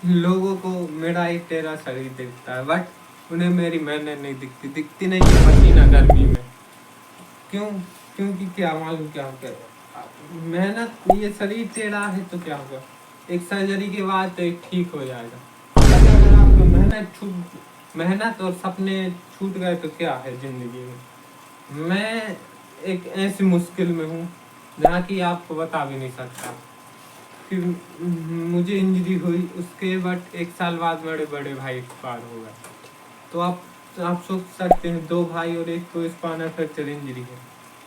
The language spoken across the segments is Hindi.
लोगों को मेरा एक टेढ़ा शरीर दिखता है, बट उन्हें मेरी मेहनत नहीं दिखती नहीं है पसीना गर्मी में। क्यों? क्योंकि क्या मालूम क्या होगा, मेहनत, ये शरीर टेढ़ा है तो क्या होगा, एक सर्जरी के बाद तो एक ठीक हो जाएगा। अगर आपका मेहनत और सपने छूट गए तो क्या है जिंदगी में। मैं एक ऐसी मुश्किल में हूँ जहाँ की आपको बता भी नहीं सकता कि मुझे इंजरी हुई, उसके बट एक साल बाद मेरे बड़े भाई एक्सपायर हो गए। तो आप सोच सकते हैं, दो भाई और एक को स्पाइनल फ्रैक्चर इंजरी है,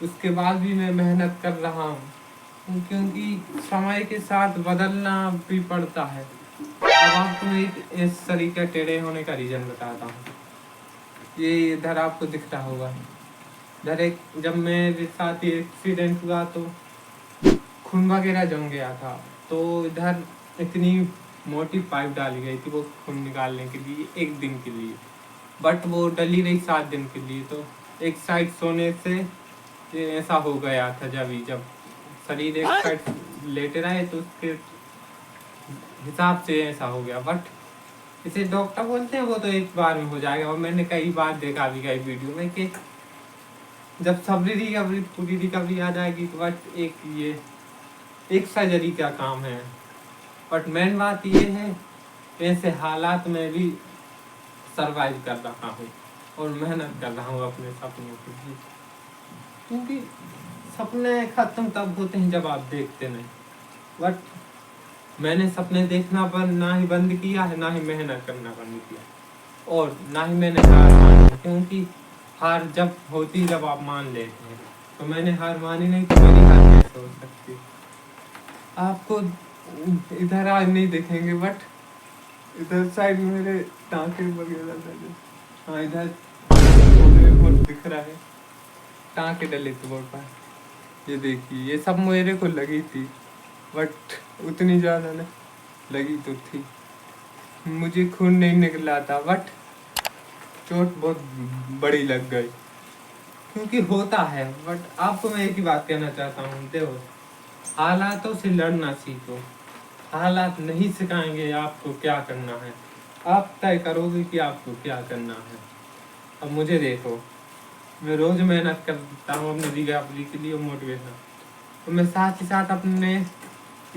उसके बाद भी मैं मेहनत कर रहा हूँ क्योंकि समय के साथ बदलना भी पड़ता है। अब आपको एक इस तरीके टेढ़े होने का रीजन बताता हूँ। ये इधर आपको दिखता होगा, इधर एक, जब मेरे साथ ये एक्सीडेंट हुआ तो खून वगैरह जम गया था, तो इधर इतनी मोटी पाइप डाली गई थी वो खून निकालने के लिए एक दिन के लिए, बट वो डली रही 7 दिन के लिए। तो एक साइड सोने से ये ऐसा हो गया था, जब शरीर एक साइड लेटे रहे तो उसके हिसाब से ऐसा हो गया। बट इसे डॉक्टर बोलते हैं वो तो एक बार में हो जाएगा, और मैंने कई बार देखा भी कई वीडियो में कि जब पूरी रिकवरी आ जाएगी तो बट एक सर्जरी का काम है। बट मेन बात ये है, ऐसे हालात में भी सरवाइव कर रहा हूँ और मेहनत कर रहा हूँ अपने सपनों के लिए, क्योंकि सपने खत्म तब होते हैं जब आप देखते नहीं। बट मैंने सपने देखना ना ही बंद किया है, ना ही मेहनत करना बंद किया, और ना ही मैंने हार मानी, क्योंकि हार जब होती जब आप मान लेते हैं, तो मैंने हार मानी नहीं तो मेरी हार कैसे हो सकती। आपको इधर आज नहीं देखेंगे, बट इधर साइड मेरे टाँके वगैरह लगे। हाँ, इधर बहुत दिख रहा है, टाँके डले थे बहुत पर। ये देखिए, ये सब मेरे को लगी थी, बट उतनी ज़्यादा नहीं लगी तो थी, मुझे खून नहीं निकला था, बट चोट बहुत बड़ी लग गई, क्योंकि होता है। बट आपको मैं एक ही बात कहना चाहता हूँ, देखो, हालातों से लड़ना सीखो, हालात नहीं सिखाएंगे आपको क्या करना है, आप तय करोगे कि आपको क्या करना है। अब मुझे देखो, मैं रोज मेहनत करता हूँ अपने रिकवरी के लिए, मोटिवेशन, तो मैं साथ ही साथ अपने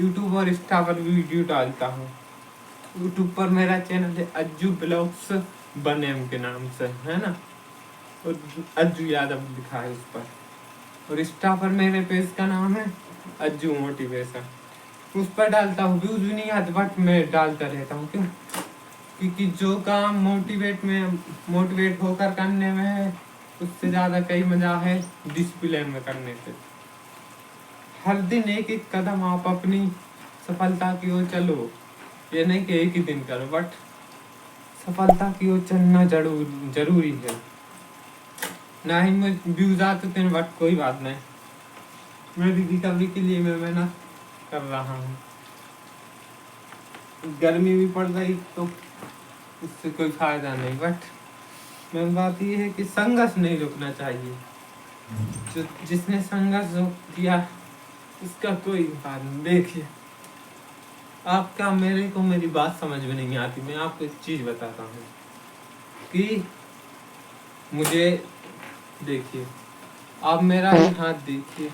यूट्यूब और इंस्टा पर भी वीडियो डालता हूँ। यूट्यूब पर मेरा चैनल है अज्जू ब्लॉग्स बनेम के नाम से, है ना, और अज्जू यादव लिखा है उस पर। और इंस्टा पर मेरे पेज का नाम है अज्जू मोटिवेशन, उस पर डालता हूँ। व्यूज भी नहीं आते, बट मैं डालता रहता हूँ। क्यों? क्योंकि जो काम मोटिवेट होकर करने में है, उससे ज़्यादा कई मजा है डिसिप्लिन में करने से। हर दिन एक एक कदम आप अपनी सफलता की ओर चलो, ये नहीं कि एक ही दिन करो, बट सफलता की ओर चलना जरूरी है। ना ही मैं व्यूज आते थे, बट कोई बात नहीं, मेरी रिकवरी के लिए मैं मेहनत कर रहा हूँ। गर्मी भी पड़ रही तो इससे कोई फायदा नहीं, बट मेन बात ये है कि संघर्ष नहीं रुकना चाहिए। जो जिसने संघर्ष किया उसका कोई बात नहीं। देखिए, आपका मेरे को मेरी बात समझ में नहीं आती, मैं आपको एक चीज बताता हूँ कि मुझे, देखिए, आप मेरा ही हाथ देखिए,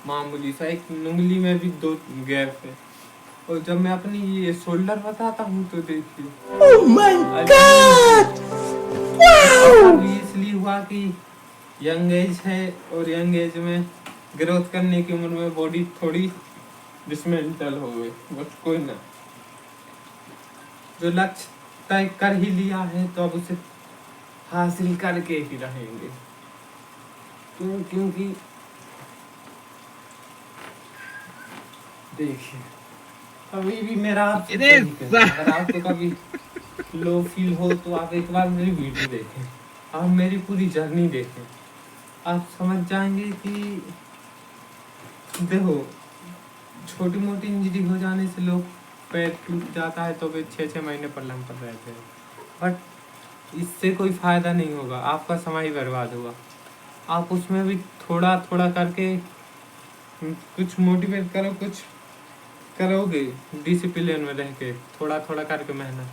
मामूली सा एक उंगली में भी 2 गैप है, और जब मैं अपनी ये शोल्डर बताता हूँ तो देखिए, oh my God! wow! इसलिए हुआ कि यंग एज है, और यंग एज में ग्रोथ करने की उम्र में बॉडी थोड़ी डिसमेंटल हो गई, बट कोई ना, जो लक्ष्य तय कर ही लिया है तो अब उसे हासिल करके ही रहेंगे। क्योंकि देखिए, अभी भी मेरा अगर आपको कभी लो फील हो तो आप एक बार मेरी वीडियो देखें, आप मेरी पूरी जर्नी देखें, आप समझ जाएंगे कि देखो, छोटी मोटी इंजरी हो जाने से लोग, पैर टूट जाता है तो वे 6-6 महीने पलंग पर रहते हैं, बट इससे कोई फायदा नहीं होगा, आपका समय ही बर्बाद होगा। आप उसमें भी थोड़ा थोड़ा करके कुछ मोटिवेट करो, कुछ करोगे डिसिप्लिन में रह के थोड़ा थोड़ा करके मेहनत,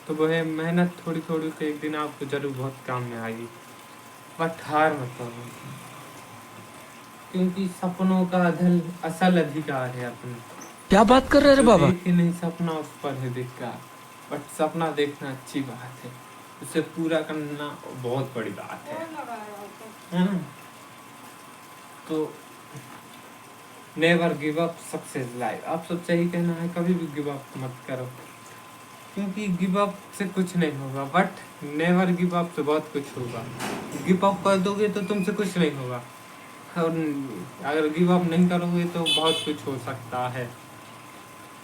तो वह मेहनत थोड़ी थोड़ी से एक दिन आपको जरूर बहुत काम में आएगी। बट हार मत करो, क्योंकि सपनों का असल अधिकार है अपने। क्या बात कर रहे हैं जो बाबा? देख ही नहीं सपना उस पर है अधिकार। बट सपना देखना अच्छी बात है, उसे पूरा करना बहुत बड़ी बात है ना। तो never give up, success life. आप सब सही कहना है, कभी भी गिव अप मत करो, क्योंकि गिव अप से कुछ नहीं होगा, बट नेवर गिव अप से बहुत कुछ होगा। गिव अप कर दोगे तो तुमसे कुछ नहीं होगा, और अगर गिव अप नहीं करोगे तो बहुत कुछ हो सकता है।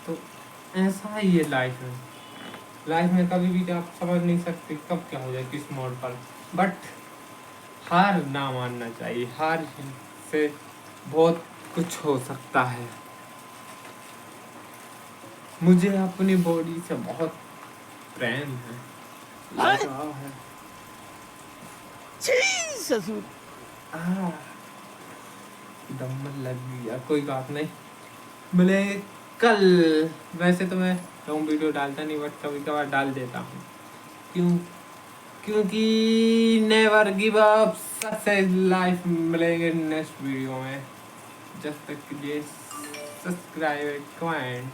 तो ऐसा ही है लाइफ में। लाइफ में कभी भी आप समझ नहीं सकते कब क्या हो जाए, किस मोड़ पर। बट हार ना मानना चाहिए, हार से बहुत कुछ हो सकता है। मुझे अपनी बॉडी से बहुत प्रेम है, लगाव है। ससुर आह, दम लग गया, कोई बात नहीं, मिलेंगे कल। वैसे तो मैं लॉन्ग वीडियो डालता नहीं, बट कभी कभार डाल देता हूँ। क्यों? क्योंकि never give up, success life. मिलेंगे नेक्स्ट वीडियो में, जब तक के लिए सब्सक्राइब कमेंट